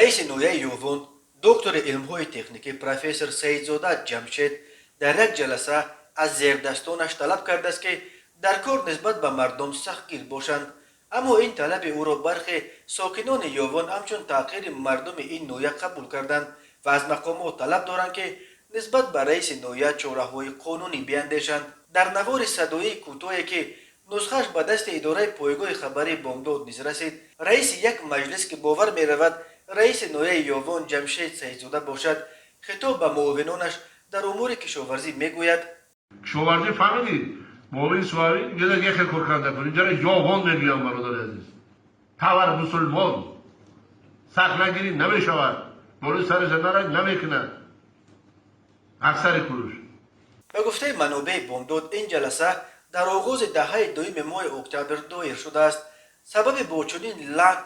رئیس نویه یوون دکتر علمهای تکنیکی پروفسور سیدزاده جمشید در یک جلسه از زیردستانش طلب کرده است که در کار نسبت به مردم سختگیر باشند، اما این طلب او را برخی ساکنان یوون همچون تغییر مردم این نویه قبول کردند و از مقامات طلب دارند که نسبت به رئیس نویه چاره‌های قانونی بیاندیشند. در نوار صدایی کوتاهی که نسخه‌اش به دست اداره پایگاه خبری بامداد نیز رسید، رئیس یک مجلس که باور می‌رود رئیس نویه یوون جمشید سیدزاده باشد خطاب به معاونانش در امور کشاورزی میگوید: کشاورزی فهمیدید؟ معاون سواری میگه یه خیلی کار کرده کنید، اینجا یوون میگویم برادر عزیز. پاور مسلمان سخت نگیری نمیشود، بالا سر زنده نمیکنه اکثر کلوش. به گفته منابع بامداد این جلسه در آغاز دهه دوم ماه اکتبر دایر شده است. سبب با چنین لعن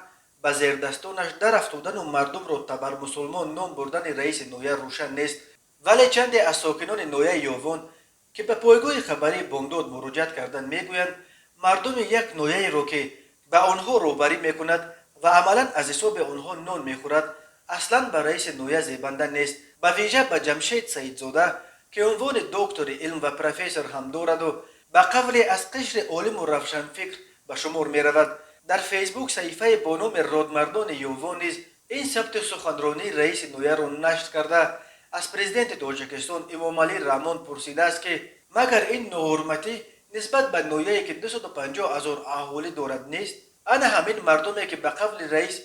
به زیردستانش در افتادن و مردم را تبر مسلمان نام بردن رئیس نویه روشن نیست، ولی چند از ساکنان نویه یوون که به پایگاه خبری بامداد مراجعت کردند میگویند مردم یک نویه را که به آنها روبری میکند و عملا از حساب آنها نان میخورد اصلا به رئیس نویه زیبنده نیست. به ویژه به جمشید سیدزاده که عنوان دکتر علم و پروفسور هم دارد و به قول از قشر عالم و روشنفکر به شمار می رود، در فیسبوک صحیفه با نام رادمردان یوون نیز این ثبت سخنرانی رئیس نویه را نشر کرده از پرزیدنت تاجیکستان امام علی رحمان پرسیده است که مگر این ناحرمتی نسبت به نویه‌ای که 250,000 اهالی دارد نیست؟ انا همین مردمی که به قول رئیس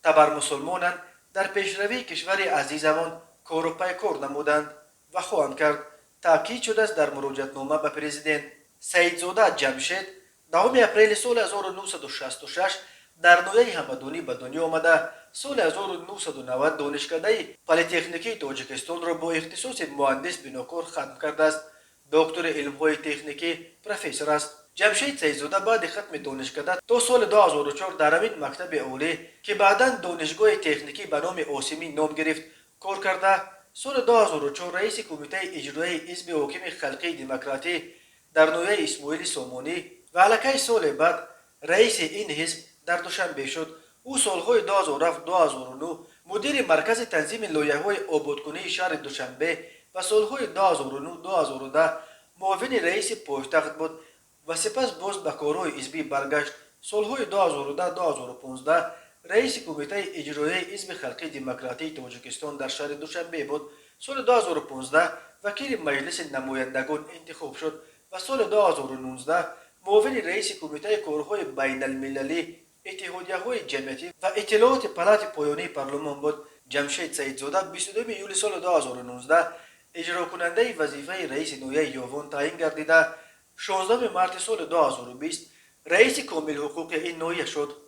تبر مسلمانند در پیشروی کشور عزیزمان کار و پیکار نمودند و خواهند کرد. تاکید شده است در مراجعتنامه به پرزیدنت. سیدزاده جمشید 9 اپریل سال 1966 در نویه همدانی به دنیا آمده. سال 1990 دانشکده پلیتکنیکی تاجیکستان را با اختصاص مهندس بناکار ختم کرده است. دکتر علمهای تکنیکی پروفسور است. جمشید سیدزاده بعد ختم دانشکده تا سال 2004 در همین مکتب عالی که بعدا دانشگاه تکنیکی به نام آسیمی نام گرفت کار کرده. سال 2004 رئیس کمیته اجرایی حزب حاکم خلقی دموکراتی در نویه اسماعیل سامانی و علاقه سال بعد رئیس این حزب در دوشنبه شد. او سالهای 2007-2009 مدیر مرکز تنظیم لایحه‌های آبادکنی شهر دوشنبه و سالهای 2009-2010 معاون رئیس پایتخت بود و سپس باز به کارهای حزبی برگشت. سالهای 2010-2015 رئیس کمیته اجرایی حزب خلقی دموکراتی تاجیکستان در شهر دوشنبه بود. سال 2015 وکیل مجلس نمایندگان انتخاب شد و سال 2019 معاون رئیس کمیته کارهای بین المللی اتحادیه‌های جمعیتی و اطلاعات پلات پایانی پارلمان بود. جمشید سیدزاده 22 یولی سال 2019 اجرا کننده وظیفه رئیس نویه یوون تعیین گردیده 16 مارس سال 2020 رئیس کامل حقوق این نویه شد.